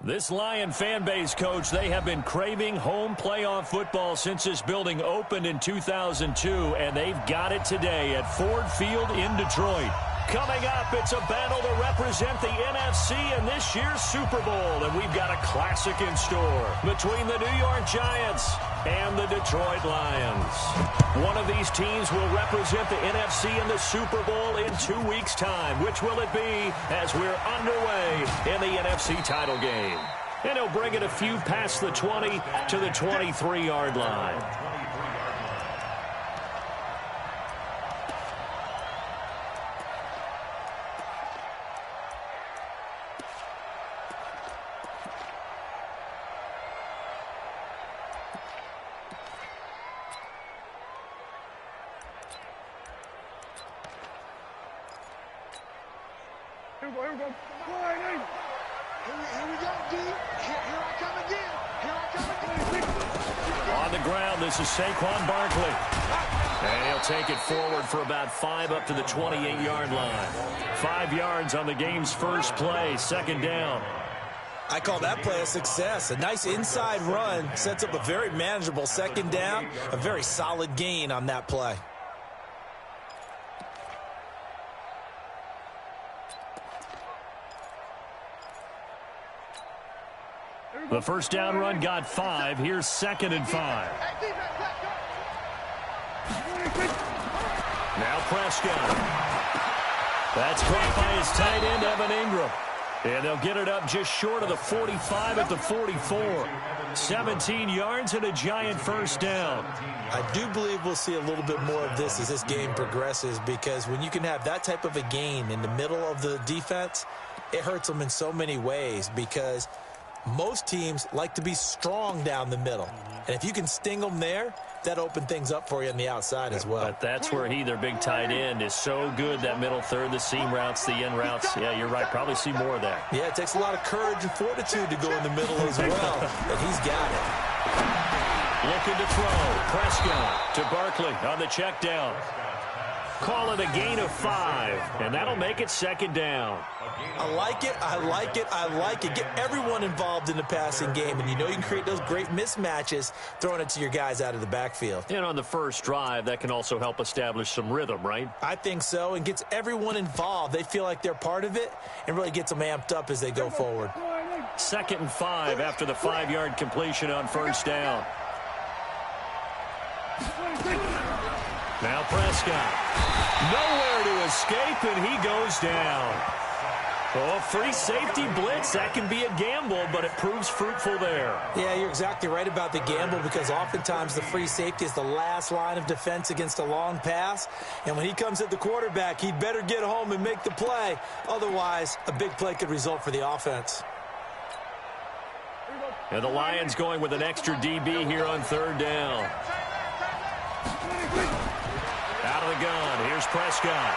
This Lion fan base, Coach, they have been craving home playoff football since this building opened in 2002, and they've got it today at Ford Field in Detroit. Coming up, it's a battle to represent the NFC in this year's Super Bowl, and we've got a classic in store between the New York Giants and the Detroit Lions. One of these teams will represent the NFC in the Super Bowl in 2 weeks' time. Which will it be as we're underway in the NFC title game? And he'll bring it a few past the 20 to the 23-yard line. Here we go. Here we go, D. Here I come again. On the ground, this is Saquon Barkley. And he'll take it forward for about 5 up to the 28-yard line. 5 yards on the game's first play, second down. I call that play a success. A nice inside run sets up a very manageable second down. A very solid gain on that play. The first down run got 5. Here's 2nd and 5. Now Prescott. That's caught by his tight end, Evan Ingram. And they'll get it up just short of the 45 at the 44. 17 yards and a giant first down. I do believe we'll see a little bit more of this as this game progresses, because when you can have that type of a gain in the middle of the defense, it hurts them in so many ways, because most teams like to be strong down the middle. And if you can sting them there, that opens things up for you on the outside as well. But that's where their big tight end, is so good, that middle third, the seam routes, the in routes. Yeah, you're right. Probably see more of that. Yeah, it takes a lot of courage and fortitude to go in the middle as well. And he's got it. Looking to throw. Prescott to Barkley on the check down. Call it a gain of 5, and that'll make it second down. I like it, I like it, I like it. Get everyone involved in the passing game, and you know you can create those great mismatches throwing it to your guys out of the backfield. And on the first drive, that can also help establish some rhythm, right? I think so, and gets everyone involved. They feel like they're part of it, and really gets them amped up as they go forward. 2nd and 5 after the 5-yard completion on first down. Now Prescott. Nowhere to escape, and he goes down. Oh, free safety blitz. That can be a gamble, but it proves fruitful there. Yeah, you're exactly right about the gamble, because oftentimes the free safety is the last line of defense against a long pass. And when he comes at the quarterback, he'd better get home and make the play. Otherwise, a big play could result for the offense. And the Lions going with an extra DB here on third down. Out of the gun, here's Prescott.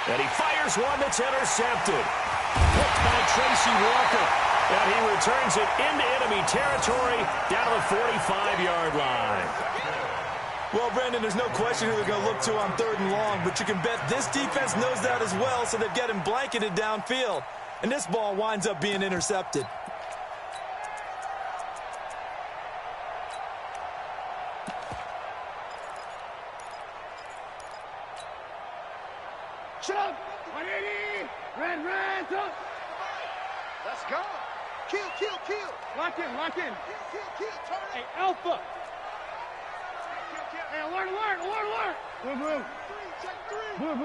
And he fires one that's intercepted. Picked by Tracy Walker. And he returns it into enemy territory down to the 45-yard line. Well, Brandon, there's no question who they're going to look to on 3rd and long, but you can bet this defense knows that as well, so they've got him blanketed downfield. And this ball winds up being intercepted. Shut up! 180! Red, up! Let's go! Kill! Lock in! Kill, turn it! Hey, Alpha! Kill. Hey, alert!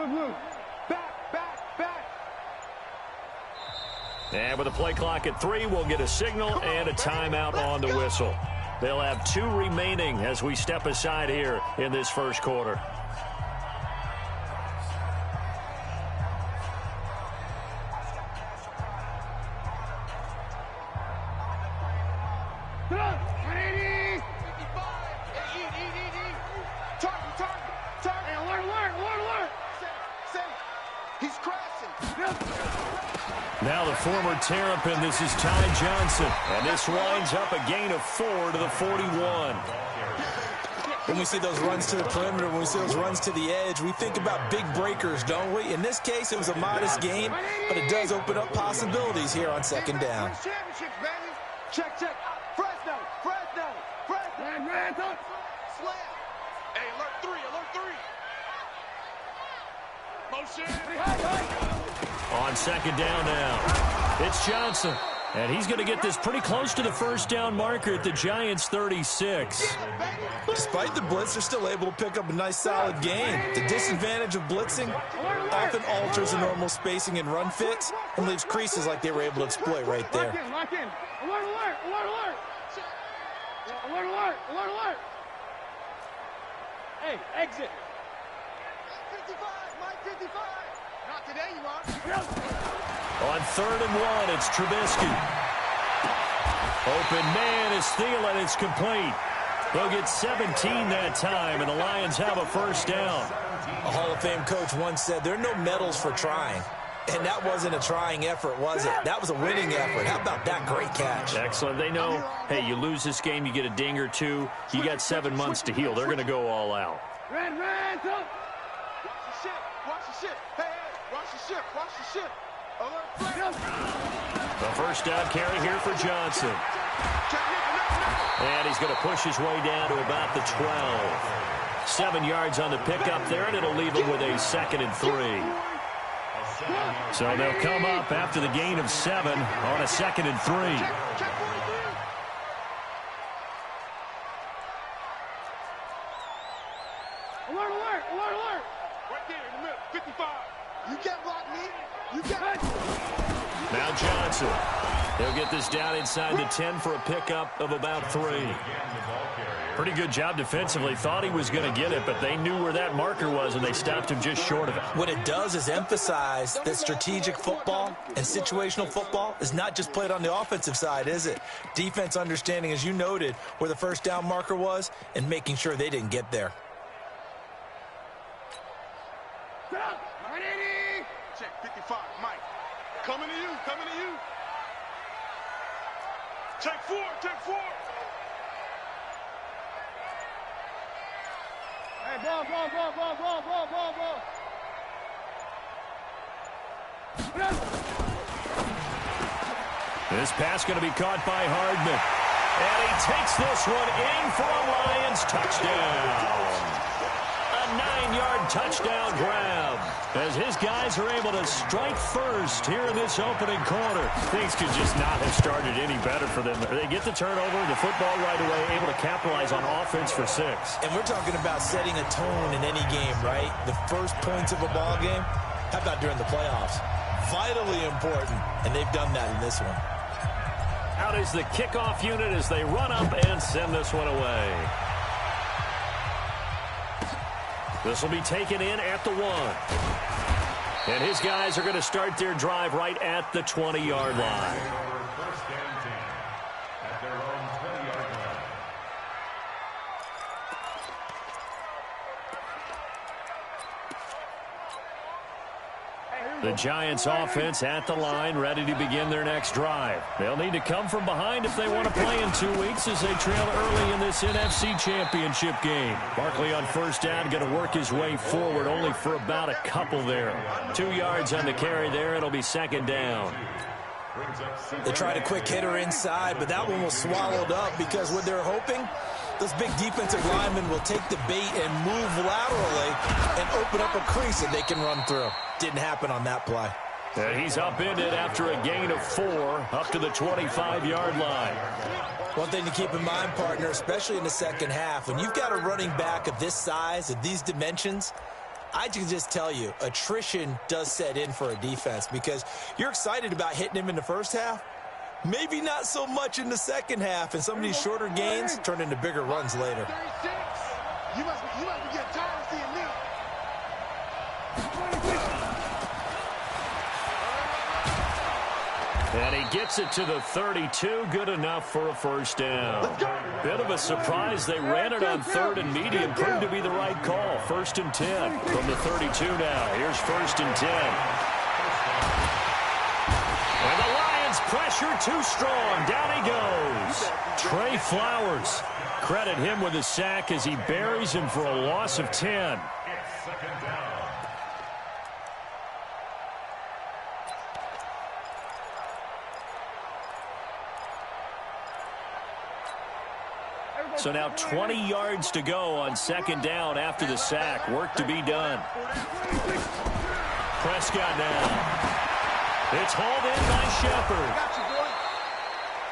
Blue! Back! And with a play clock at 3, we'll get a signal and a timeout on the whistle. They'll have 2 remaining as we step aside here in this first quarter. Now the former Terrapin, this is Ty Johnson. And this winds up a gain of 4 to the 41. When we see those runs to the perimeter, when we see those runs to the edge, we think about big breakers, don't we? In this case, it was a modest game, but it does open up possibilities here on second down. Championships, baby. Check, check. Fresno. Slam. Hey, alert 3. Motion. On second down now, it's Johnson. And he's going to get this pretty close to the first down marker at the Giants' 36. Despite the blitz, they're still able to pick up a nice, solid gain. The disadvantage of blitzing often alters the normal spacing and run fits and leaves creases like they were able to exploit right there. Lock in. Alert. Alert. Hey, exit. 55, Mike 55. Not today, you are. On 3rd and 1, it's Trubisky. Open man is Thielen. It's complete. They'll get 17 that time, and the Lions have a first down. A Hall of Fame coach once said, there are no medals for trying. And that wasn't a trying effort, was it? That was a winning effort. How about that great catch? Excellent. They know, hey, you lose this game, you get a ding or two. You got 7 months to heal. They're going to go all out. Red, watch the ship. Hey, watch the ship. The first down carry here for Johnson. And he's going to push his way down to about the 12. 7 yards on the pickup there, and it'll leave him with a 2nd and 3. So they'll come up after the gain of 7 on a 2nd and 3. Alert. Right there in the middle, 55. You can't block me. You can't. Now Johnson. He'll get this down inside the 10 for a pickup of about 3. Pretty good job defensively. Thought he was going to get it, but they knew where that marker was, and they stopped him just short of it. What it does is emphasize that strategic football and situational football is not just played on the offensive side, is it? Defense understanding, as you noted, where the first down marker was and making sure they didn't get there. Check 55, Mike. Coming to you. Take four. Hey, ball. This pass going to be caught by Hardman. And he takes this one in for a Lions touchdown. A 9-yard touchdown grab as his guys are able to strike first here in this opening quarter. Things could just not have started any better for them. They get the turnover, the football right away, able to capitalize on offense for 6. And we're talking about setting a tone in any game, right? The first points of a ball game. How about during the playoffs? Vitally important, and they've done that in this one. Out is the kickoff unit as they run up and send this one away. This will be taken in at the 1. And his guys are going to start their drive right at the 20-yard line. First and 10 at their own 20-yard line. The Giants offense at the line, ready to begin their next drive. They'll need to come from behind if they want to play in 2 weeks as they trail early in this NFC Championship game. Barkley on first down, going to work his way forward only for about a couple there. 2 yards on the carry there. It'll be 2nd down. They tried a quick hitter inside, but that one was swallowed up because what they're hoping, those big defensive linemen will take the bait and move laterally and open up a crease that they can run through. Didn't happen on that play. And he's upended after a gain of 4 up to the 25-yard line. One thing to keep in mind, partner, especially in the second half, when you've got a running back of this size, of these dimensions, I can just tell you, attrition does set in for a defense because you're excited about hitting him in the first half. Maybe not so much in the second half, and some of these shorter gains turn into bigger runs later. 36. You must be getting tired of seeing me. And he gets it to the 32, good enough for a first down. Bit of a surprise. They ran it on 3rd and medium, proved to be the right call. 1st and 10 from the 32 now. Here's 1st and 10. And the Lions pressure too strong. Down he goes. Trey Flowers Credit him with a sack as he buries him for a loss of 10. It's second down. So now 20 yards to go on second down after the sack. Work to be done. Prescott now. It's hauled in by Shepard.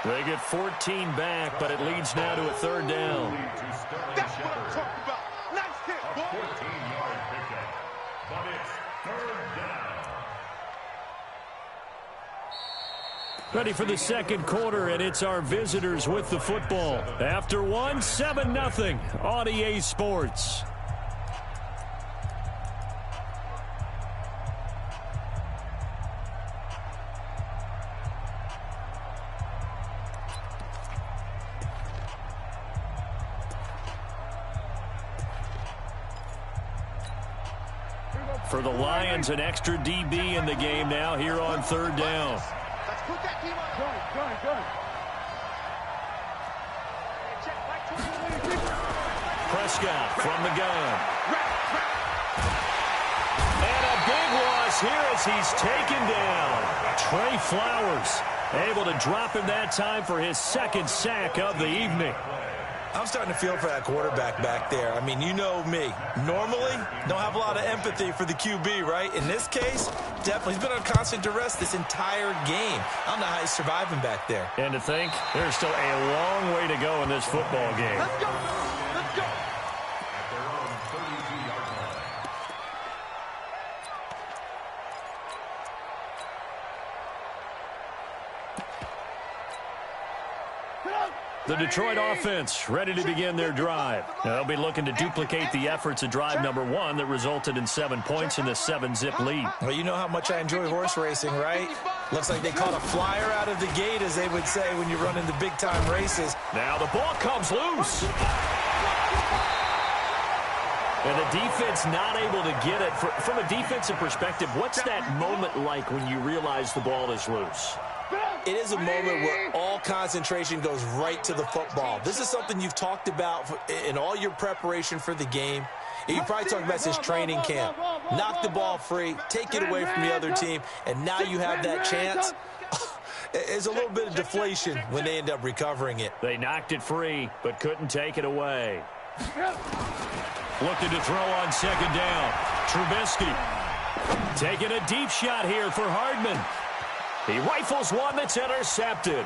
They get 14 back, but it leads now to a third down. That's what I'm talking about. Nice hit, boy. 14-yard pickup. But it's third down. Ready for the second quarter, and it's our visitors with the football. After one, 7-0 on EA Sports. For the Lions, an extra DB in the game now here on third down. Let's put that team on. Prescott from the gun. And a big loss here as he's taken down. Trey Flowers able to drop him that time for his second sack of the evening. I'm starting to feel for that quarterback back there. I mean, you know me. Normally, don't have a lot of empathy for the QB, right? In this case, definitely. He's been on constant duress this entire game. I don't know how he's surviving back there. And to think, there's still a long way to go in this football game. Let's go. Let's go. At their own 32-yard line. The Detroit offense ready to begin their drive. Now, they'll be looking to duplicate the efforts of drive number one that resulted in 7 points in the 7-zip lead. Well, you know how much I enjoy horse racing, right? Looks like they caught a flyer out of the gate, as they would say when you run into big-time races. Now the ball comes loose. And the defense not able to get it. From a defensive perspective, what's that moment like when you realize the ball is loose? It is a moment where all concentration goes right to the football. This is something you've talked about in all your preparation for the game. You probably talked about this training camp. Knock the ball free, take it away from the other team, and now you have that chance. There's a little bit of deflation when they end up recovering it. They knocked it free, but couldn't take it away. Looking to throw on second down. Trubisky taking a deep shot here for Hardman. He rifles one that's intercepted.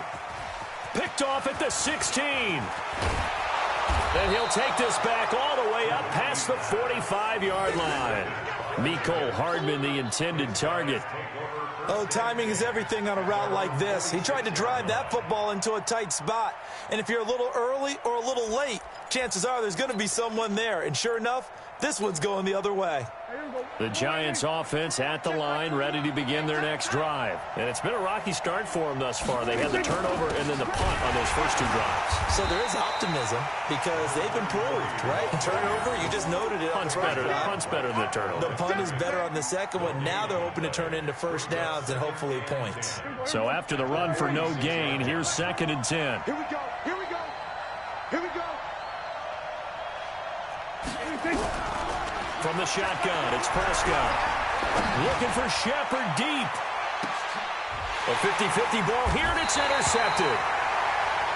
Picked off at the 16. And he'll take this back all the way up past the 45-yard line. Mecole Hardman, the intended target. Oh, timing is everything on a route like this. He tried to drive that football into a tight spot. And if you're a little early or a little late, chances are there's going to be someone there. And sure enough, this one's going the other way. The Giants offense at the line, ready to begin their next drive. And it's been a rocky start for them thus far. They had the turnover and then the punt on those first two drives. So there is optimism because they've improved, right? Turnover, you just noted it. Punt's better than the turnover. The punt is better on the second one. Now they're hoping to turn into first downs and hopefully points. So after the run for no gain, here's 2nd and 10. Here we go. Here we go. Here we go. From the shotgun, it's Prescott. Looking for Shepard deep. A 50-50 ball here, and it's intercepted.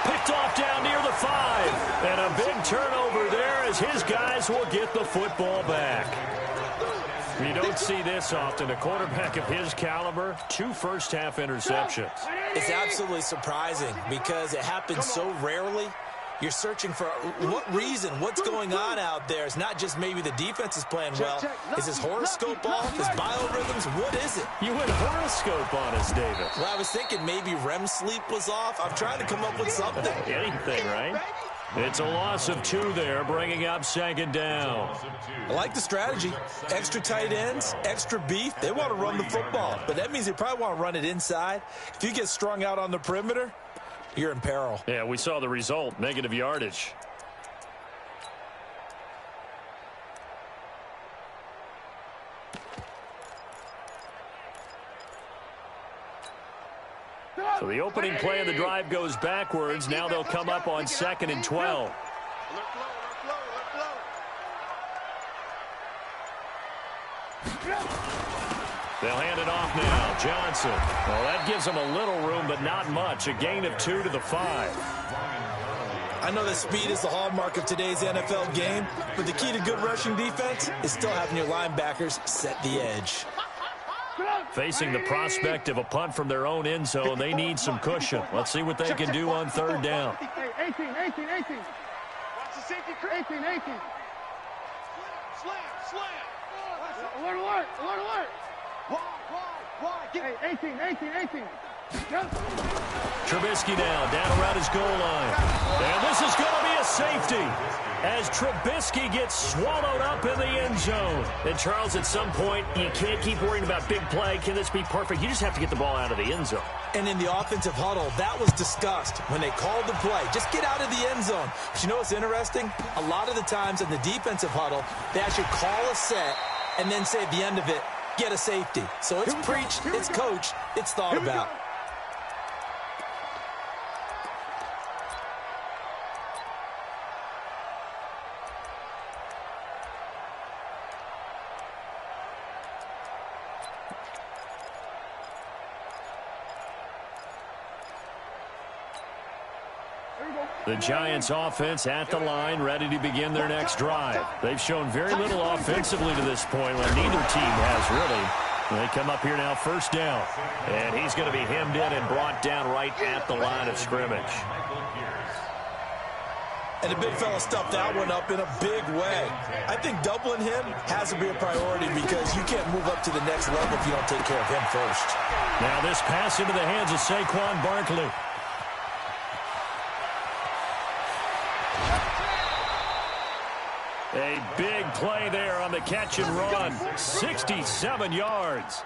Picked off down near the 5. And a big turnover there as his guys will get the football back. You don't see this often. A quarterback of his caliber, 2 first-half interceptions. It's absolutely surprising because it happens so rarely. You're searching for what reason, what's going on out there. It's not just maybe the defense is playing well. Is his horoscope off? His biorhythms? What is it? You went horoscope on us, David. Well, I was thinking maybe REM sleep was off. I'm trying to come up with something. Anything, right? It's a loss of 2 there, bringing up 2nd down. I like the strategy. Extra tight ends, extra beef. They want to run the football, but that means they probably want to run it inside. If you get strung out on the perimeter, you're in peril. Yeah, we saw the result, negative yardage. So the opening play of the drive goes backwards. Now they'll come up on 2nd and 12. Alert flow, alert flow, alert flow. They'll hand it off now. Johnson. Well, that gives them a little room, but not much. A gain of 2 to the 5. I know that speed is the hallmark of today's NFL game, but the key to good rushing defense is still having your linebackers set the edge. Facing the prospect of a punt from their own end zone, they need some cushion. Let's see what they can do on third down. 18. Watch the safety, 18. Slam. Alert. Why? Hey, 18. Trubisky now, down around his goal line. And this is going to be a safety as Trubisky gets swallowed up in the end zone. And, Charles, at some point, you can't keep worrying about big play. Can this be perfect? You just have to get the ball out of the end zone. And in the offensive huddle, that was discussed when they called the play. Just get out of the end zone. But you know what's interesting? A lot of the times in the defensive huddle, they actually call a set and then say at the end of it, get a safety. So it's preached, it's coached, it's thought about. The Giants offense at the line, ready to begin their next drive. They've shown very little offensively to this point when neither team has really. They come up here now, first down. And he's going to be hemmed in and brought down right at the line of scrimmage. And the big fella stuffed that one up in a big way. I think doubling him has to be a priority because you can't move up to the next level if you don't take care of him first. Now this pass into the hands of Saquon Barkley. A big play there on the catch and run. 67 yards.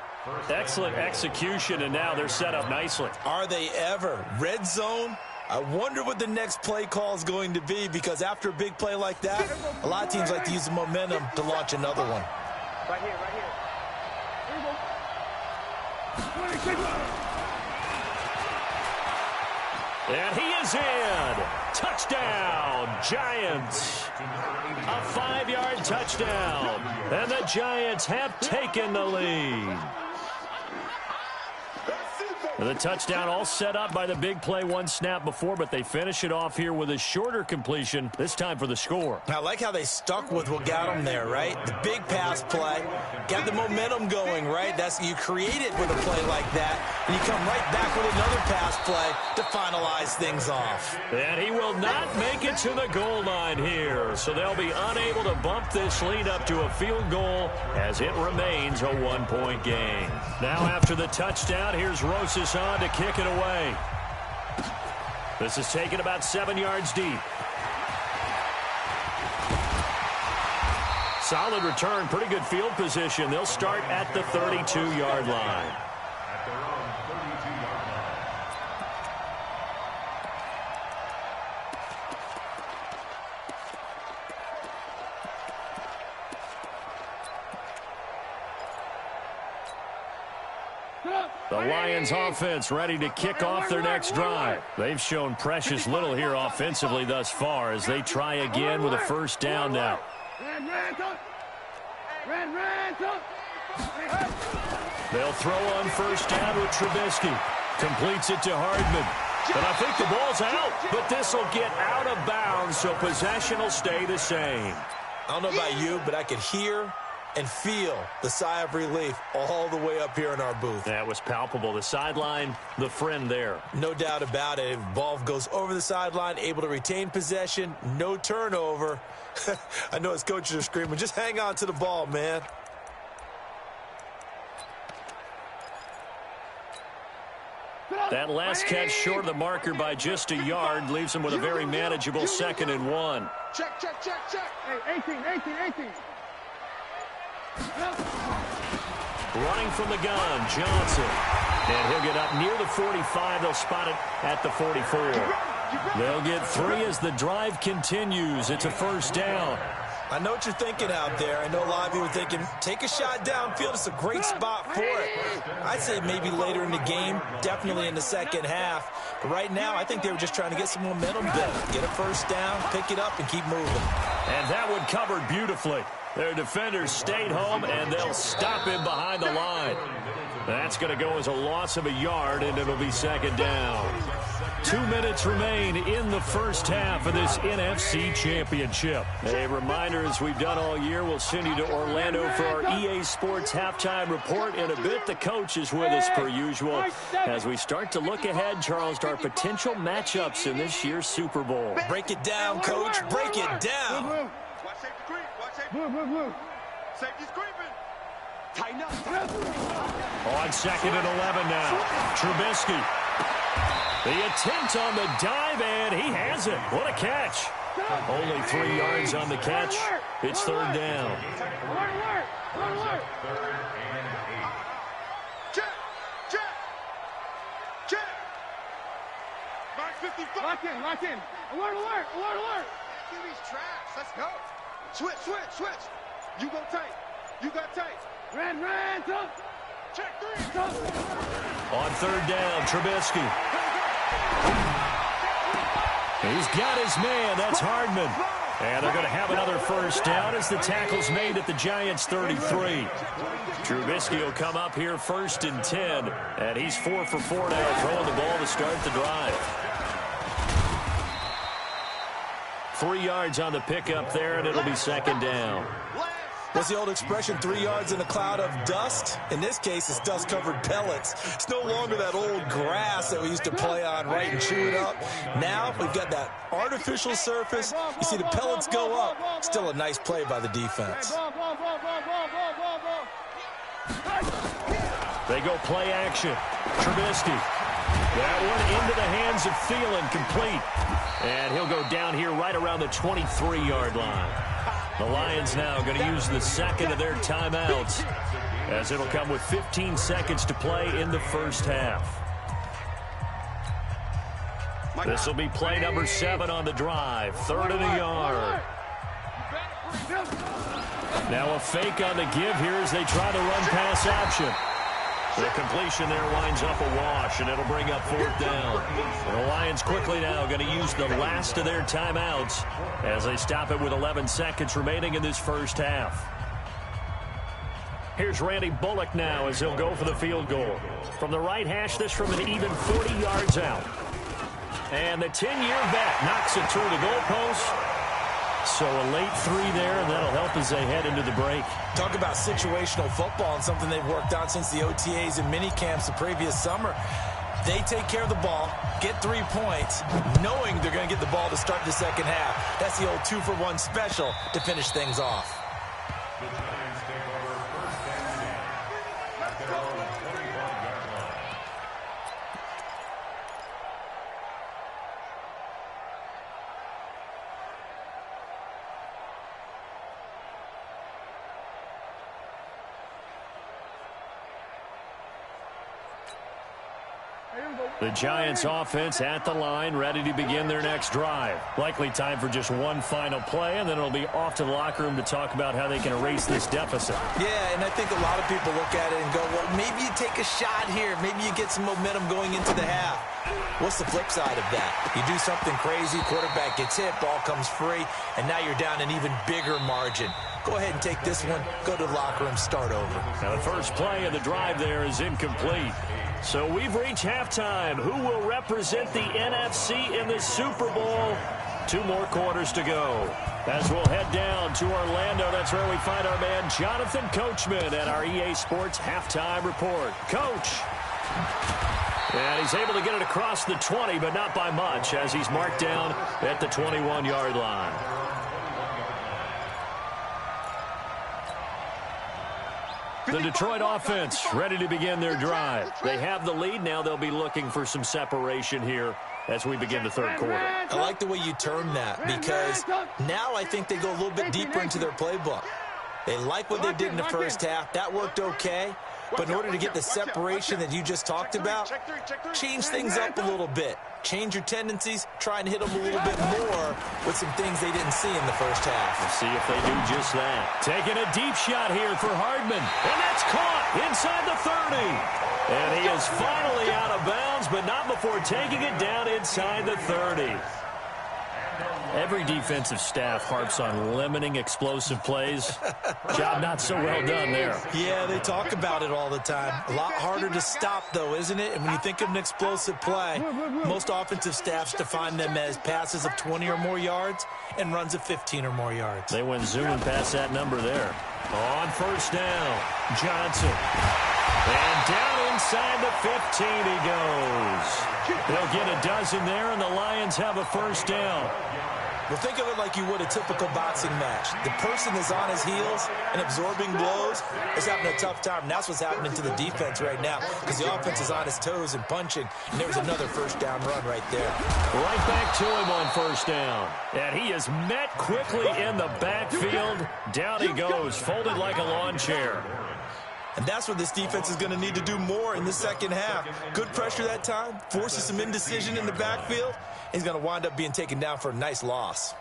Excellent execution, and now they're set up nicely. Are they ever? Red zone? I wonder what the next play call is going to be because after a big play like that, a lot of teams like to use the momentum to launch another one. Right here. And he is in. Touchdown, Giants. A 5-yard touchdown. And the Giants have taken the lead. The touchdown all set up by the big play one snap before, but they finish it off here with a shorter completion, this time for the score. I like how they stuck with what got them there, right? The big pass play, got the momentum going, right? You create it with a play like that, and you come right back with another pass play to finalize things off. And he will not make it to the goal line here, so they'll be unable to bump this lead up to a field goal as it remains a one-point game. Now after the touchdown, here's Rosas on to kick it away. This is taken about 7 yards deep. Solid return, pretty good field position. They'll start at the 32-yard line. At their own 32-yard line. The Lions offense ready to kick off their next drive. They've shown precious little here offensively thus far as they try again with a first down now. They'll throw on first down with Trubisky. Completes it to Hardman. But I think the ball's out. But this will get out of bounds, so possession will stay the same. I don't know about you, but I could hear and feel the sigh of relief all the way up here in our booth. That was palpable. The sideline, the friend there. No doubt about it. Ball goes over the sideline, able to retain possession, no turnover. I know his coaches are screaming, just hang on to the ball, man. That last catch short of the marker by just a yard leaves him with a very manageable 2nd and 1. Check. Hey, 18. Running from the gun, Johnson. And he'll get up near the 45. They'll spot it at the 44. They'll get 3 as the drive continues. It's a first down. I know what you're thinking out there. I know a lot of you are thinking, take a shot downfield. It's a great spot for it. I'd say maybe later in the game, definitely in the second half. But right now, I think they were just trying to get some momentum built. Get a first down, pick it up, and keep moving. And that one covered beautifully. Their defenders stayed home, and they'll stop him behind the line. That's going to go as a loss of a yard, and it'll be second down. 2 minutes remain in the first half of this NFC Championship. A reminder, as we've done all year, we'll send you to Orlando for our EA Sports Halftime Report in a bit. The coach is with us per usual as we start to look ahead, Charles, to our potential matchups in this year's Super Bowl. Break it down, Coach. Break it down. Watch safety creep. Watch safety. Safety's creeping. Tighten up. On second and 11 now. Trubisky. The attempt on the dive, and he has it. What a catch. Only 3 yards on the catch. It's third down. Check. Mark 55. Lock in. Alert. QB's trash. Let's go. Switch. You go tight. Ran. Check 3. On third down, Trubisky. He's got his man. That's Hardman. And they're going to have another first down as the tackle's made at the Giants' 33. Trubisky will come up here first and 10. And he's 4 for 4 now, throwing the ball to start the drive. 3 yards on the pickup there, and it'll be second down. What's the old expression, 3 yards in a cloud of dust? In this case, it's dust-covered pellets. It's no longer that old grass that we used to play on, right, and chew it up. Now we've got that artificial surface. You see the pellets go up. Still a nice play by the defense. They go play action. Trubisky. That one into the hands of Thielen, complete. And he'll go down here right around the 23-yard line. The Lions now going to use the second of their timeouts as it'll come with 15 seconds to play in the first half. This will be play number 7 on the drive. 3rd and a yard. Now a fake on the give here as they try the run-pass option. The completion there winds up a wash, and it'll bring up 4th down. And the Lions quickly now going to use the last of their timeouts as they stop it with 11 seconds remaining in this first half. Here's Randy Bullock now as he'll go for the field goal. From the right hash, this from an even 40 yards out. And the 10-year vet knocks it through the goalpost. So a late 3 there, and that'll help as they head into the break. Talk about situational football and something they've worked on since the OTAs and mini camps the previous summer. They take care of the ball, get 3 points, knowing they're going to get the ball to start the second half. That's the old 2-for-1 special to finish things off. The Giants take over first and 10 at their own 21-yard line. The Giants offense at the line, ready to begin their next drive. Likely time for just one final play, and then it'll be off to the locker room to talk about how they can erase this deficit. Yeah, and I think a lot of people look at it and go, well, maybe you take a shot here. Maybe you get some momentum going into the half. What's the flip side of that? You do something crazy, quarterback gets hit, ball comes free, and now you're down an even bigger margin. Go ahead and take this one, go to the locker room, start over. Now the first play of the drive there is incomplete. So we've reached halftime. Who will represent the NFC in the Super Bowl? 2 more quarters to go. As we'll head down to Orlando, that's where we find our man Jonathan Coachman at our EA Sports Halftime Report. Coach. And he's able to get it across the 20, but not by much, as he's marked down at the 21-yard line. The Detroit offense ready to begin their drive. They have the lead. Now they'll be looking for some separation here as we begin the third quarter. I like the way you term that, because now I think they go a little bit deeper into their playbook. They like what they did in the first half. That worked okay. But in order to get the separation that you just talked about, change things up a little bit. Change your tendencies, try and hit them a little bit more with some things they didn't see in the first half. We'll see if they do just that. Taking a deep shot here for Hardman. And that's caught inside the 30. And he is finally out of bounds, but not before taking it down inside the 30. Every defensive staff harps on limiting explosive plays. Job not so well done there. Yeah, they talk about it all the time. A lot harder to stop, though, isn't it? And when you think of an explosive play, most offensive staffs define them as passes of 20 or more yards and runs of 15 or more yards. They went zooming past that number there. On first down, Johnson. And down inside the 15 he goes. They'll get a dozen there, and the Lions have a first down. Well, think of it like you would a typical boxing match. The person that's on his heels and absorbing blows is having a tough time. And that's what's happening to the defense right now because the offense is on his toes and punching. And there was another first down run right there. Right back to him on first down. And he is met quickly in the backfield. Down he goes, folded like a lawn chair. And that's what this defense is going to need to do more in the second half. Good pressure that time, forces some indecision in the backfield. He's going to wind up being taken down for a nice loss.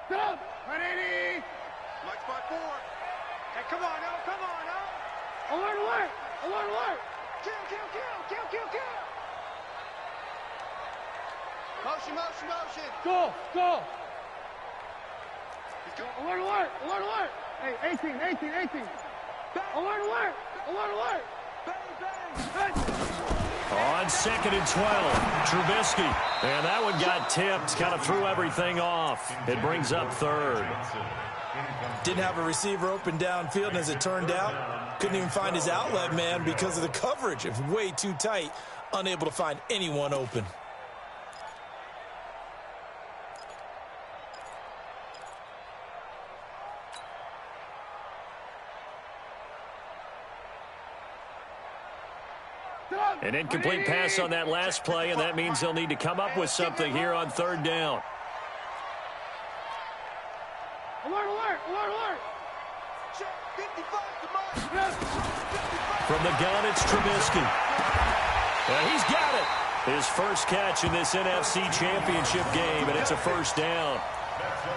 Stop! 180! March by 4. Hey, come on now, come on now. Alert! Alert! Kill! Motion! Go! Alert! Hey, 18! Alert! Bang! On 2nd and 12, Trubisky. And that one got tipped, kind of threw everything off. It brings up third. Didn't have a receiver open downfield, and as it turned out, couldn't even find his outlet man because of the coverage. It was way too tight, unable to find anyone open. An incomplete pass on that last play, and that means they'll need to come up with something here on third down. Alert! From the gun, it's Trubisky. And he's got it. His first catch in this NFC Championship game, and it's a first down.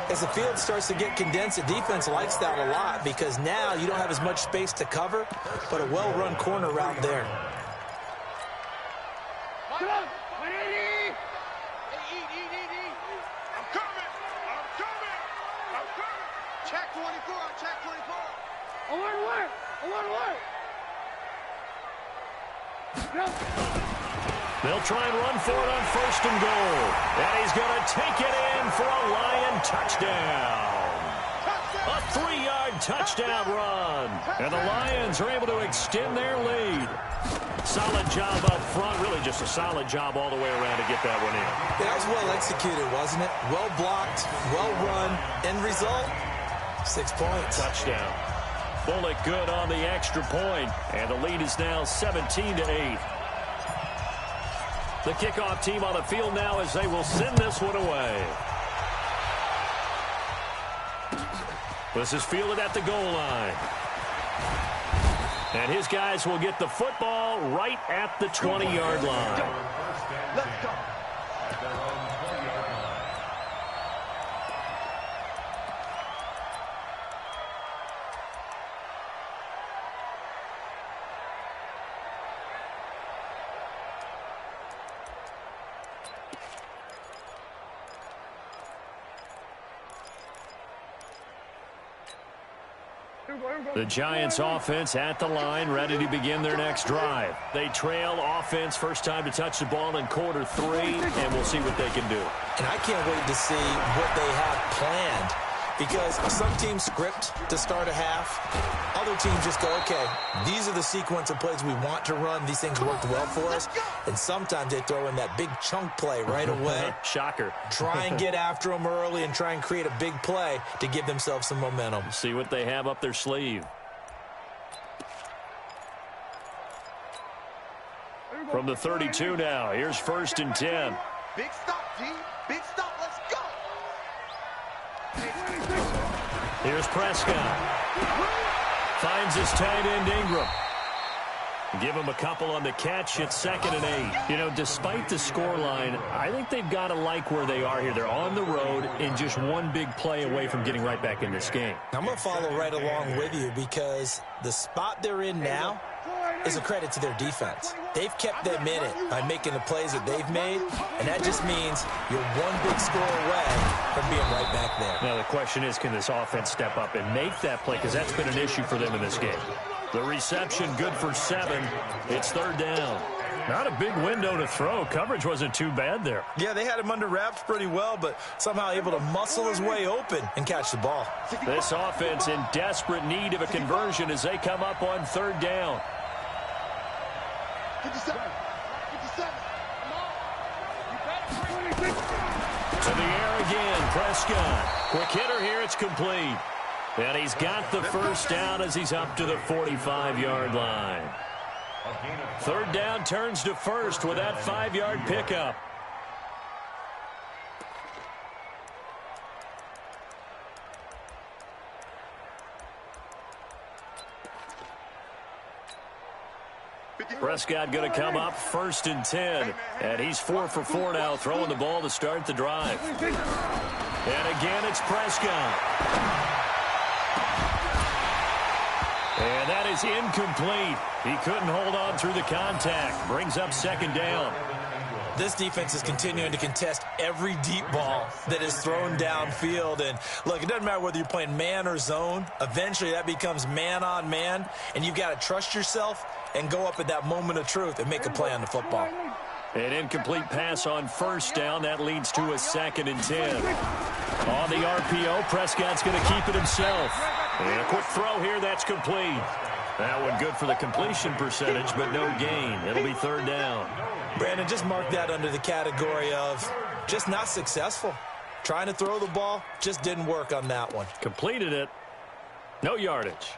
As the field starts to get condensed, the defense likes that a lot because now you don't have as much space to cover, but a well-run corner route there. Eat. I'm coming. Check 24. Alert. They'll try and run for it on 1st and goal. And he's going to take it in for a Lion touchdown. A 3-yard touchdown run. And the Lions are able to extend their lead. Solid job up front. Really just a solid job all the way around to get that one in. That was well executed, wasn't it? Well blocked, well run. End result, 6 points. Touchdown. Bullock good on the extra point. And the lead is now 17-8. The kickoff team on the field now as they will send this one away. This is fielded at the goal line. And his guys will get the football right at the 20-yard line. Let's go. The Giants offense at the line, ready to begin their next drive. They trail offense, first time to touch the ball in quarter 3, and we'll see what they can do. And I can't wait to see what they have planned because some teams script to start a half. Other teams just go, okay, these are the sequence of plays we want to run. These things worked well for us. And sometimes they throw in that big chunk play right away. Shocker. Try and get after them early and try and create a big play to give themselves some momentum. See what they have up their sleeve. From the 32 now, here's 1st and 10. Big stop, G. Big stop. Let's go. Here's Prescott. Finds his tight end Ingram. Give them a couple on the catch. It's 2nd and 8. You know, despite the scoreline, I think they've got to like where they are here. They're on the road and just one big play away from getting right back in this game. I'm going to follow right along with you because the spot they're in now is a credit to their defense. They've kept them in it by making the plays that they've made, and that just means you're one big score away from being right back there. Now the question is, can this offense step up and make that play? Because that's been an issue for them in this game. The reception good for 7. It's 3rd down. Not a big window to throw. Coverage wasn't too bad there. Yeah, they had him under wraps pretty well, but somehow able to muscle his way open and catch the ball. This offense in desperate need of a conversion as they come up on 3rd down. 57. 57. To the air again, Prescott. Quick hitter here, it's complete. And he's got the first down as he's up to the 45-yard line. 3rd down turns to 1st with that 5-yard pickup. Prescott going to come up 1st and 10. And he's 4 for 4 now, throwing the ball to start the drive. And again, it's Prescott. And that is incomplete. He couldn't hold on through the contact. Brings up 2nd down. This defense is continuing to contest every deep ball that is thrown downfield. And, look, it doesn't matter whether you're playing man or zone. Eventually, that becomes man-on-man, and you've got to trust yourself and go up at that moment of truth and make a play on the football. An incomplete pass on 1st down. That leads to a 2nd and 10. On the RPO, Prescott's going to keep it himself. And a quick throw here, that's complete. That one good for the completion percentage, but no gain. It'll be 3rd down. Brandon, just mark that under the category of just not successful. Trying to throw the ball, just didn't work on that one. Completed it. No yardage.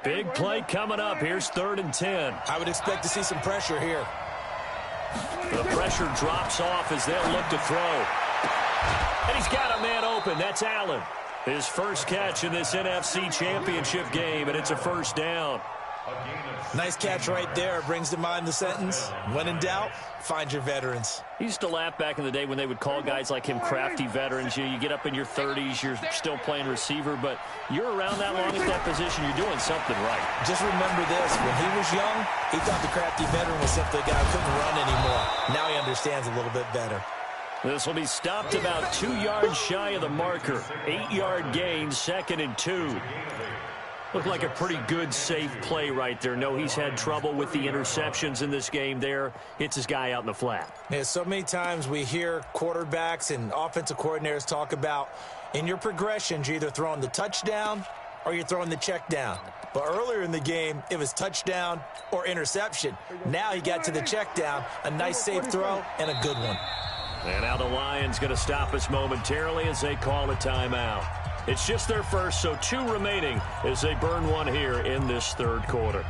Big play coming up. Here's 3rd and 10. I would expect to see some pressure here. The pressure drops off as they'll look to throw. And he's got a man open. That's Allen. His first catch in this NFC Championship game, and it's a 1st down. Nice catch right there. Brings to mind the sentence, when in doubt, find your veterans. He used to laugh back in the day when they would call guys like him crafty veterans. You get up in your 30s, you're still playing receiver, but you're around that long at that position, you're doing something right. Just remember this. When he was young, he thought the crafty veteran was simply a guy who couldn't run anymore. Now he understands a little bit better. This will be stopped about 2 yards shy of the marker. 8-yard gain, 2nd and 2. Looked like a pretty good, safe play right there. No, he's had trouble with the interceptions in this game there. Hits his guy out in the flat. Yeah, so many times we hear quarterbacks and offensive coordinators talk about in your progressions, you're either throwing the touchdown or you're throwing the check down. But earlier in the game, it was touchdown or interception. Now he got to the check down, a nice safe throw, and a good one. And now the Lions going to stop us momentarily as they call a timeout. It's just their first, so 2 remaining as they burn one here in this 3rd quarter.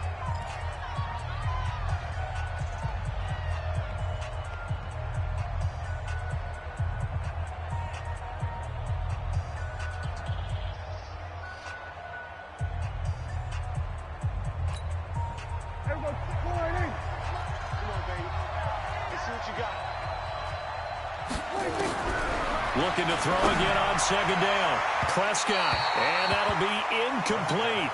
Everybody, go right in. Come on, baby. Let's see what you got. Looking to throw again on 2nd down. Prescott, and that'll be incomplete.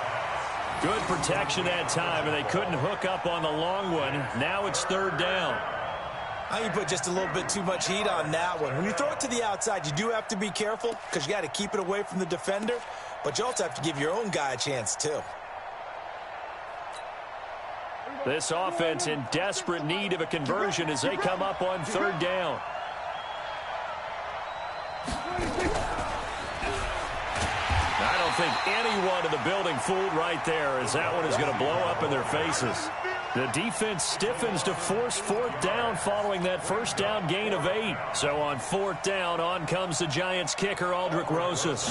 Good protection that time, and they couldn't hook up on the long one. Now it's 3rd down. I think you put just a little bit too much heat on that one. When you throw it to the outside, you do have to be careful because you got to keep it away from the defender, but you also have to give your own guy a chance too. This offense in desperate need of a conversion as they come up on 3rd down. I don't think anyone in the building fooled right there, as that one is going to blow up in their faces. The defense stiffens to force 4th down following that 1st down gain of 8. So on 4th down, on comes the Giants kicker, Aldrick Rosas.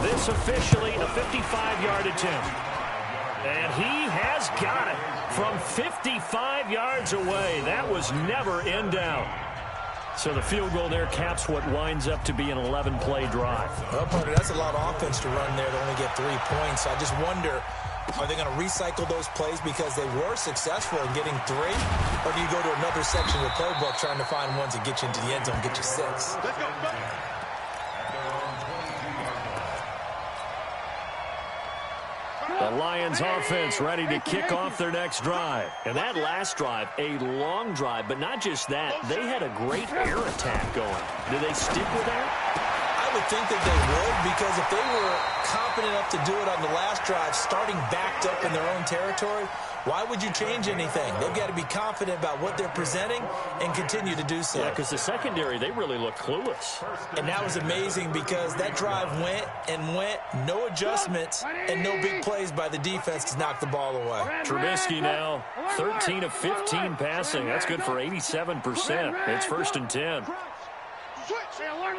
This officially a 55-yard attempt. And he has got it from 55 yards away. That was never in doubt. So the field goal there caps what winds up to be an 11-play drive. Well, partner, that's a lot of offense to run there to only get 3 points. I just wonder, are they going to recycle those plays because they were successful in getting 3? Or do you go to another section of the playbook trying to find ones that get you into the end zone, get you 6? Let's go. The Lions offense ready to kick off their next drive. And that last drive, a long drive, but not just that. They had a great air attack going. Do they stick with that? I would think that they would, because if they were confident enough to do it on the last drive, starting backed up in their own territory, why would you change anything? They've got to be confident about what they're presenting and continue to do so. Yeah, because the secondary, they really look clueless. And that was amazing because that drive went and went, no adjustments, and no big plays by the defense to knock the ball away. Trubisky now 13 of 15 passing. That's good for 87%. It's 1st and 10. Switch. Hey, alert.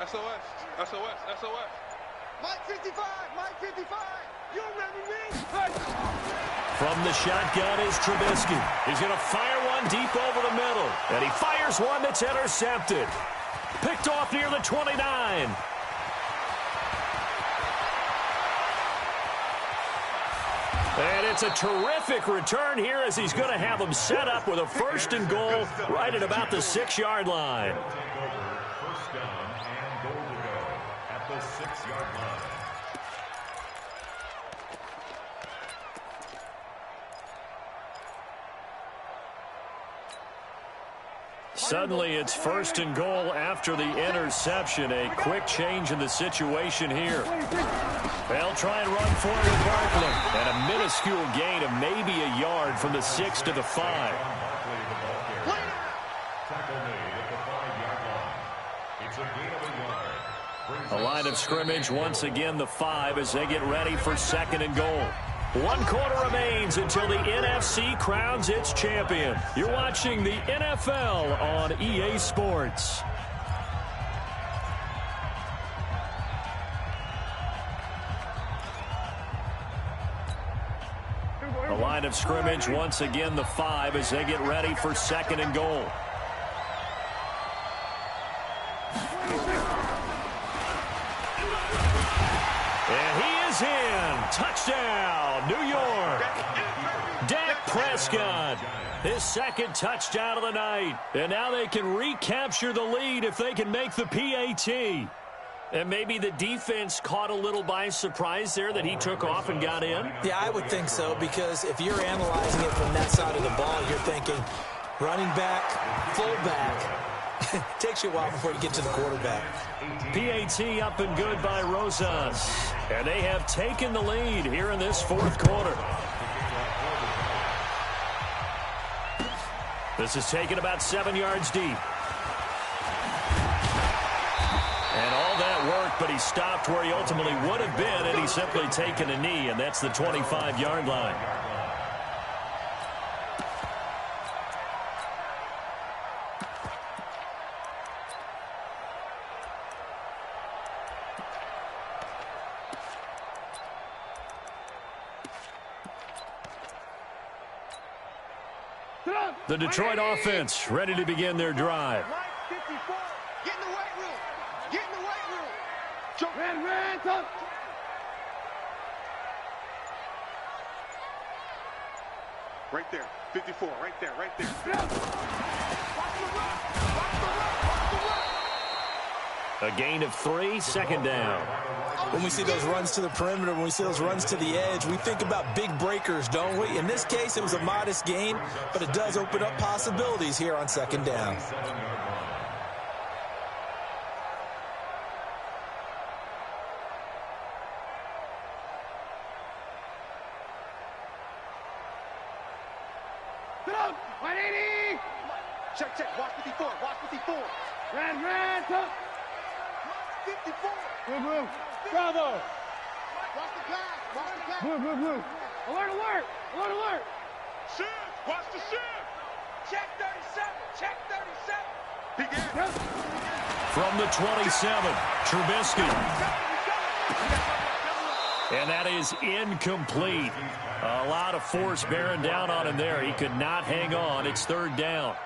SOS. Mike 55. You remember me? From the shotgun is Trubisky. He's going to fire one deep over the middle. And he fires one that's intercepted. Picked off near the 29. And it's a terrific return here as he's going to have them set up with a 1st and goal right at about the 6-yard line. First down and goal to go at the 6-yard line. Suddenly it's 1st and goal after the interception. A quick change in the situation here. They'll try and run forward with Barkley. And a minuscule gain of maybe a yard from the 6 to the 5. Tackle made at the 5-yard line. It's a gain of a yard. A line of scrimmage once again the 5 as they get ready for 2nd and goal. 1 quarter remains until the NFC crowns its champion. You're watching the NFL on EA Sports. A line of scrimmage once again the 5 as they get ready for 2nd and goal. And he is in. Touchdown, New York. Dak Prescott, his 2nd touchdown of the night. And now they can recapture the lead if they can make the PAT. And maybe the defense caught a little by surprise there that he took off and got in? Yeah, I would think so, because if you're analyzing it from that side of the ball, you're thinking running back, fullback. Takes you a while before you get to the quarterback. PAT up and good by Rosas. And they have taken the lead here in this 4th quarter. This is taken about 7 yards deep. And all that worked, but he stopped where he ultimately would have been, and he's simply taken a knee, and that's the 25-yard line. The Detroit offense ready to begin their drive. Mike 54. Get in the weight room. Get in the weight room. Jump. Ran, jump. Right there. 54. Right there. Watch the run. Watch the run. A gain of 3, 2nd down. When we see those runs to the perimeter, when we see those runs to the edge, we think about big breakers, don't we? In this case, it was a modest gain, but it does open up possibilities here on 2nd down. Sit up. 180. Check. Watch 54. Ran, jump. 54. Move. Bravo. Watch the pass. Move. Alert. Shift. Watch the shift. Check 37. Begin. From the 27, Trubisky. And that is incomplete. A lot of force bearing down on him there. He could not hang on. It's third down.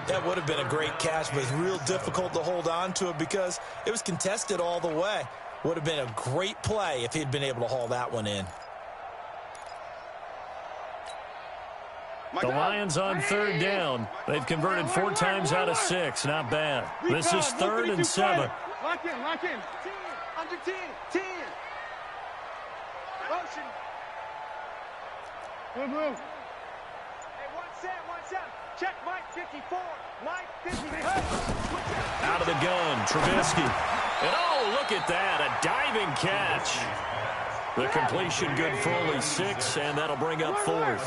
That would have been a great catch, but it's real difficult to hold on to it because it was contested all the way. Would have been a great play if he'd been able to haul that one in. The Lions on third down. They've converted 4 times out of 6. Not bad. This is 3rd and 7. Lock in, lock in. 10, under 10, 10. Motion. Move. Hey, one set. Check Mike 54. Mike 54. Out of the gun, Trubisky. And oh, look at that, a diving catch. The completion good for only 6, and that'll bring up 4th.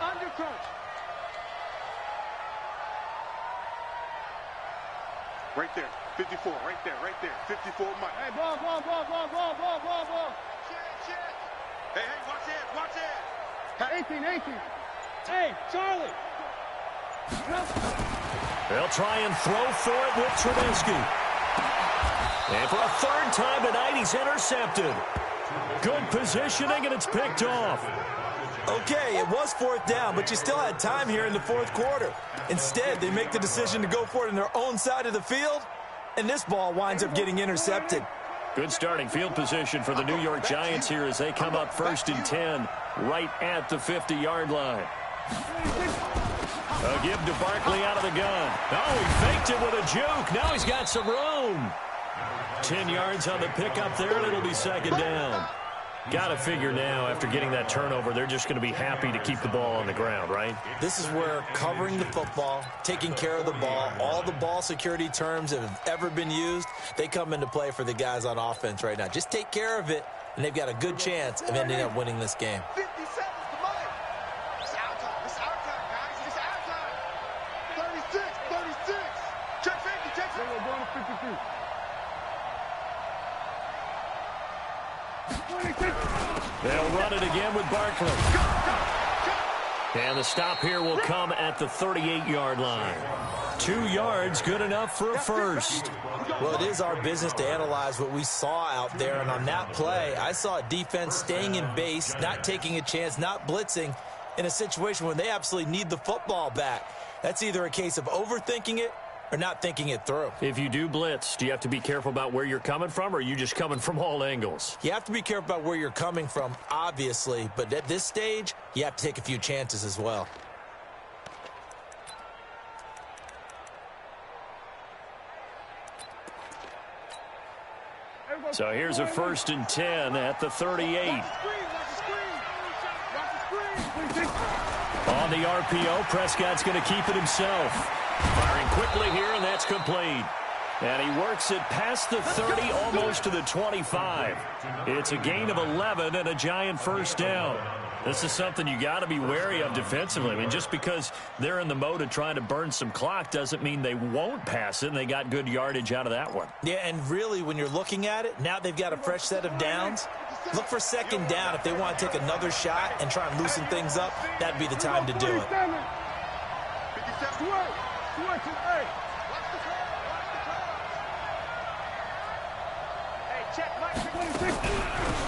Undercrunch. Right there, 54, right there. 54, Mike. Hey, ball. Shit. Hey, watch it. 18. Hey, Charlie. They'll try and throw for it with Trubisky. And for a 3rd time tonight, he's intercepted. Good positioning, and it's picked off. Okay, it was 4th down, but you still had time here in the 4th quarter. Instead, they make the decision to go for it on their own side of the field, and this ball winds up getting intercepted. Good starting field position for the New York Giants here as they come up 1st and 10, right at the 50-yard line. A give to Barkley out of the gun. Oh, he faked it with a juke. Now he's got some room. 10 yards on the pickup there, and it'll be 2nd down. Got to figure now, after getting that turnover, they're just going to be happy to keep the ball on the ground, right? This is where covering the football, taking care of the ball, all the ball security terms that have ever been used, they come into play for the guys on offense right now. Just take care of it, and they've got a good chance of ending up winning this game. 50 seconds to Mike. It's our time, guys. It's our time. 36. Check safety. We're going to 53. 26. They'll run it again with Barkley. And the stop here will come at the 38-yard line. 2 yards, good enough for a first. Well, it is our business to analyze what we saw out there, and on that play, I saw a defense staying in base, not taking a chance, not blitzing, in a situation where they absolutely need the football back. That's either a case of overthinking it or not thinking it through. If you do blitz, do you have to be careful about where you're coming from, or are you just coming from all angles? You have to be careful about where you're coming from, obviously, but at this stage, you have to take a few chances as well. So here's a 1st and 10 at the 38. On the RPO, Prescott's going to keep it himself. Firing quickly here, and that's complete. And he works it past the 30, almost to the 25. It's a gain of 11 and a Giant 1st down. This is something you got to be wary of defensively. I mean, just because they're in the mode of trying to burn some clock doesn't mean they won't pass it, and they got good yardage out of that one. Yeah, and really, when you're looking at it, now they've got a fresh set of downs. Look for 2nd down. If they want to take another shot and try and loosen things up, that'd be the time to do it.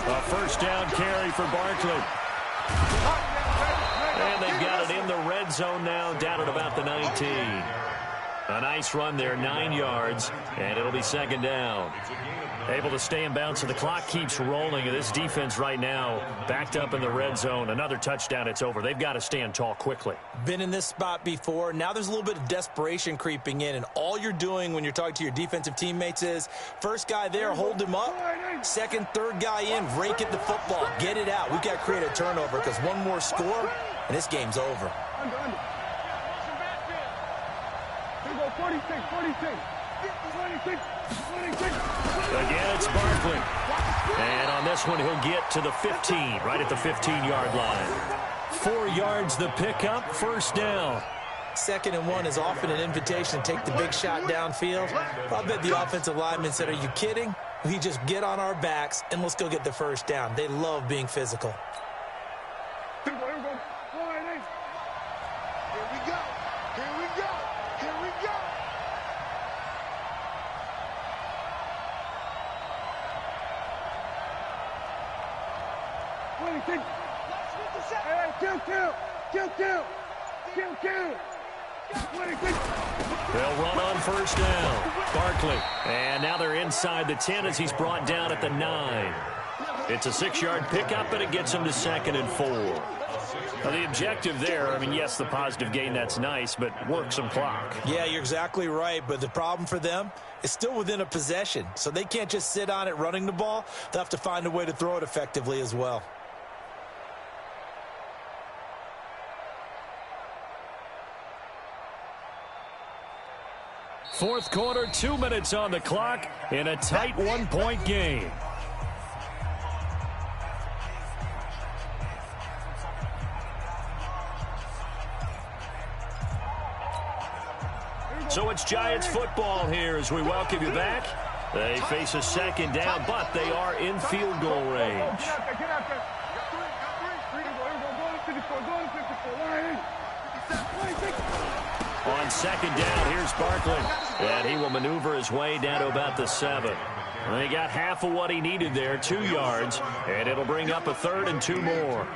A 1st down carry for Barkley. And they've got it in the red zone now, down at about the 19. A nice run there, 9 yards, and it'll be 2nd down. Able to stay in bounds, so the clock keeps rolling. And this defense right now backed up in the red zone. Another touchdown, it's over. They've got to stand tall quickly. Been in this spot before. Now there's a little bit of desperation creeping in, and all you're doing when you're talking to your defensive teammates is, first guy there, hold him up. 2nd, 3rd guy in, rake at the football. Get it out. We've got to create a turnover because one more score, and this game's over. 46. Again, it's Barkley. And on this one, he'll get to the 15, right at the 15-yard line. 4 yards the pickup, 1st down. 2nd and 1 is often an invitation to take the big shot downfield. I bet the offensive lineman said, are you kidding? We just get on our backs and let's go get the 1st down. They love being physical. Here we go. They'll run on first down. Barkley. And now they're inside the 10 as he's brought down at the 9. It's a 6-yard pickup, and it gets him to 2nd and 4. Now, the objective there, I mean, yes, the positive gain, that's nice, but work some clock. Yeah, you're exactly right, but the problem for them is still within a possession, so they can't just sit on it running the ball. They'll have to find a way to throw it effectively as well. Fourth quarter, 2 minutes on the clock in a tight 1-point game. So it's Giants football here as we welcome you back. They face a 2nd down, but they are in field goal range. On 2nd down, here's Barkley. And he will maneuver his way down to about the 7. And he got half of what he needed there, 2 yards, and it'll bring up a 3rd and 2 more.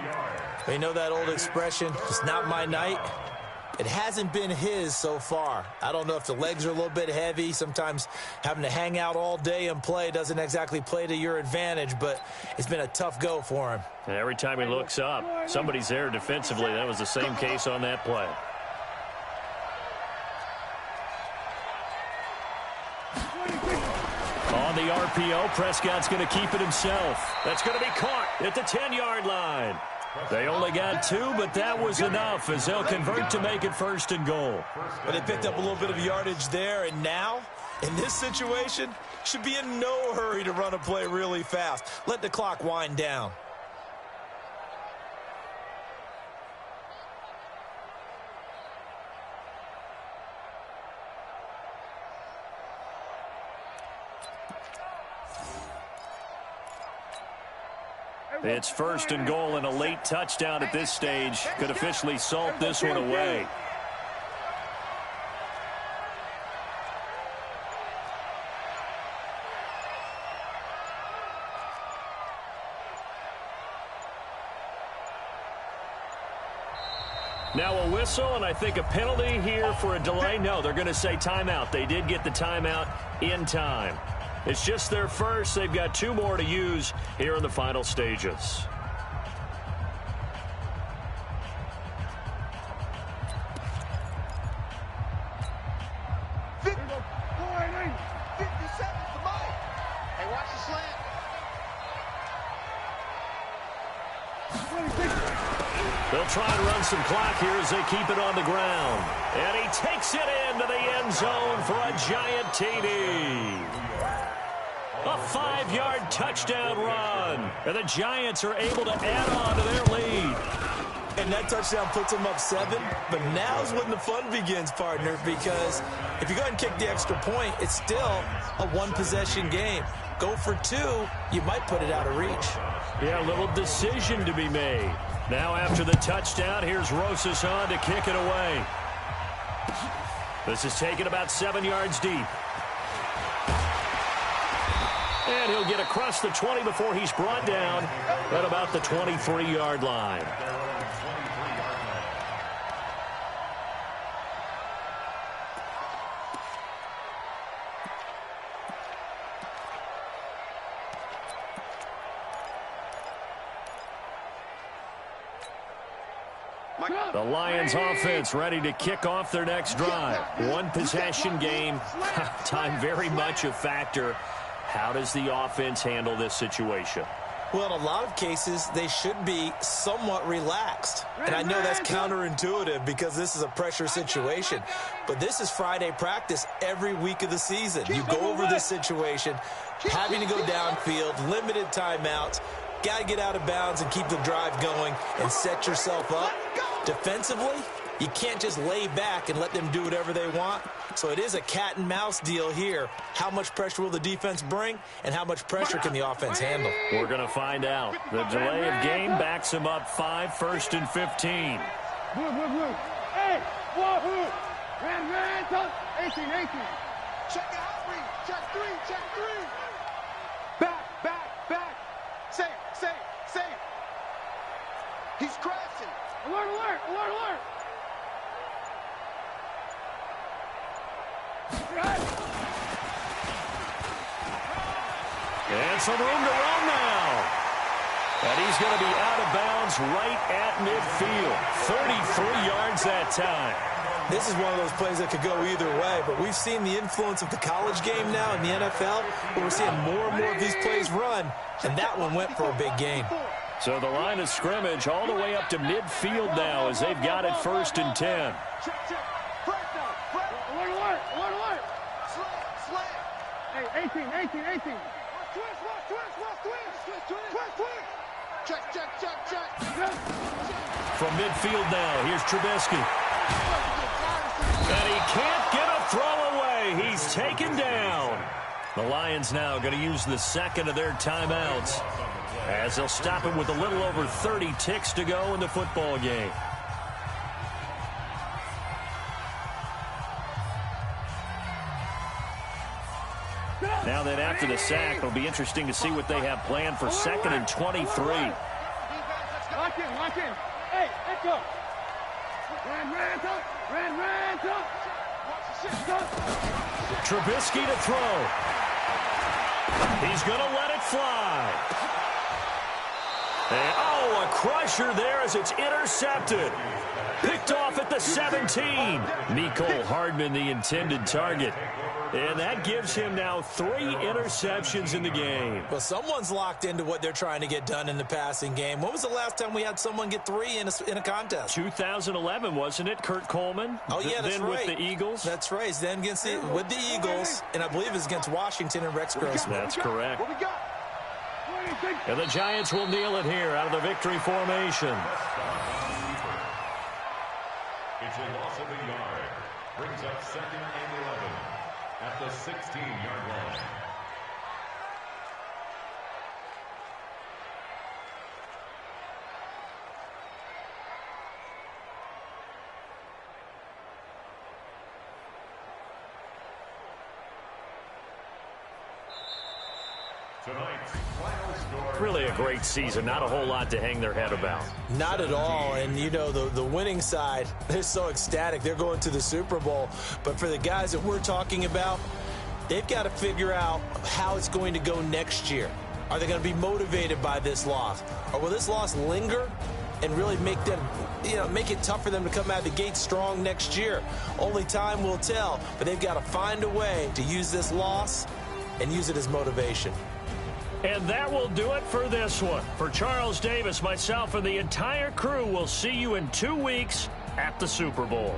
You know that old expression, it's not my night? It hasn't been his so far. I don't know if the legs are a little bit heavy. Sometimes having to hang out all day and play doesn't exactly play to your advantage, but it's been a tough go for him. And every time he looks up, somebody's there defensively. That was the same case on that play. On the RPO, Prescott's going to keep it himself. That's going to be caught at the 10-yard line. They only got 2, but that was enough as they'll convert to make it 1st and goal. But they picked up a little bit of yardage there, and now, in this situation, should be in no hurry to run a play really fast. Let the clock wind down. It's 1st and goal, and a late touchdown at this stage could officially salt this one away. Now a whistle, and I think a penalty here for a delay. No, they're going to say timeout. They did get the timeout in time. It's just their first. They've got 2 more to use here in the final stages. They'll try and run some clock here as they keep it on the ground. And he takes it into the end zone for a giant TD. A 5-yard touchdown run. And the Giants are able to add on to their lead. And that touchdown puts them up 7. But now's when the fun begins, partner, because if you go ahead and kick the extra point, it's still a 1-possession game. Go for 2, you might put it out of reach. Yeah, a little decision to be made. Now after the touchdown, here's Rosas on to kick it away. This is taken about 7 yards deep. And he'll get across the 20 before he's brought down at about the 23-yard line. The Lions offense ready to kick off their next drive. 1-possession game. Time very much a factor. How does the offense handle this situation? Well, in a lot of cases, they should be somewhat relaxed. And I know that's counterintuitive because this is a pressure situation. But this is Friday practice every week of the season. You go over this situation, having to go downfield, limited timeouts, got to get out of bounds and keep the drive going and set yourself up. Defensively, you can't just lay back and let them do whatever they want. So it is a cat and mouse deal here. How much pressure will the defense bring, and how much pressure can the offense handle? We're going to find out. The delay of game backs him up 5, 1st and 15. Hey, ran, 18. Check it out, check 3. Back. Safe. And some room to run now. And he's going to be out of bounds right at midfield. 33 yards that time. This is one of those plays that could go either way, but we've seen the influence of the college game now in the NFL, where we're seeing more and more of these plays run, and that one went for a big gain. So the line of scrimmage all the way up to midfield now as they've got it 1st and 10. Hey, 18. From midfield now, here's Trubisky. And he can't get a throw away. He's taken down. The Lions now going to use the second of their timeouts as they'll stop him with a little over 30 ticks to go in the football game. Now then, after the sack, it'll be interesting to see what they have planned for 2nd and 23. Lock in. Hey, let's go. Ran, talk. Trubisky to throw. He's going to let it fly. And, a crusher there as it's intercepted. Picked off at the 17. Mecole Hardman, the intended target. And that gives him now 3 interceptions in the game. Well, someone's locked into what they're trying to get done in the passing game. When was the last time we had someone get 3 in a contest? 2011, wasn't it? Kurt Coleman? Oh, yeah, that's then right. With the Eagles? That's right. Then with the Eagles, and I believe it was against Washington and Rex Grossman. That's correct. What we got? And the Giants will kneel it here out of the victory formation. It's a loss of a yard. Brings up 2nd and 11 at the 16-yard line. Tonight's final score. Really a great season. Not a whole lot to hang their head about. Not at all. And, you know, the winning side, they're so ecstatic. They're going to the Super Bowl. But for the guys that we're talking about, they've got to figure out how it's going to go next year. Are they going to be motivated by this loss? Or will this loss linger and really make them, make it tough for them to come out of the gate strong next year? Only time will tell. But they've got to find a way to use this loss and use it as motivation. And that will do it for this one. For Charles Davis, myself, and the entire crew, we'll see you in 2 weeks at the Super Bowl.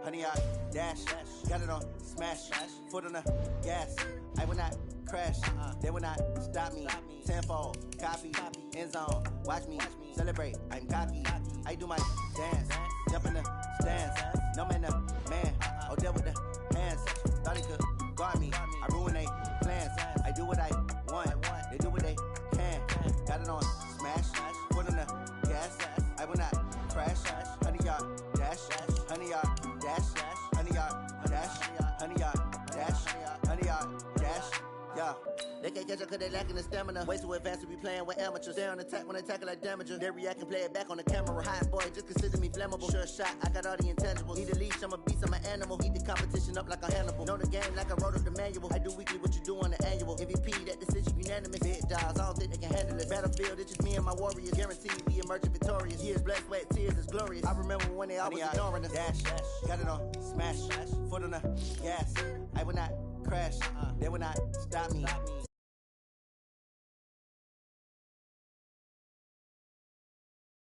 100 yard dash. Got it on smash. Foot on the gas. I will not crash. They will not stop me. Tenfold, copy, end zone. Watch me celebrate. I'm cocky. I do my dance. Jump in the stands. No man, the man. Oh, deal with the hands. Thought he could guard me. I ruin they plans. I do what I want. They do what they can. Got it on smash. Foot on the gas. I will not crash. 100 yard dash. 100 yard dash. 100 yard dash. 100 yard dash. 100 yard dash. Yeah. They can't catch up cause they lacking the stamina. Way too advanced to be playing with amateurs. Stay on attack when they tackle like damager. They react and play it back on the camera. Hot boy, just consider me flammable. Sure shot, I got all the intangibles. Need a leash, I'm a beast, I'm an animal. Heat the competition up like a Hannibal. Know the game like I wrote up the manual. I do weekly what you do on the annual. MVP, that decision unanimous. Big dogs, I don't think they can handle it. Battlefield, it's just me and my warriors. Guaranteed we emerging victorious. Years, blood, sweat, tears, it's glorious. I remember when they always ignoring us. Dash, got it on smash. Foot on the gas. I will not crash. They will not stop me.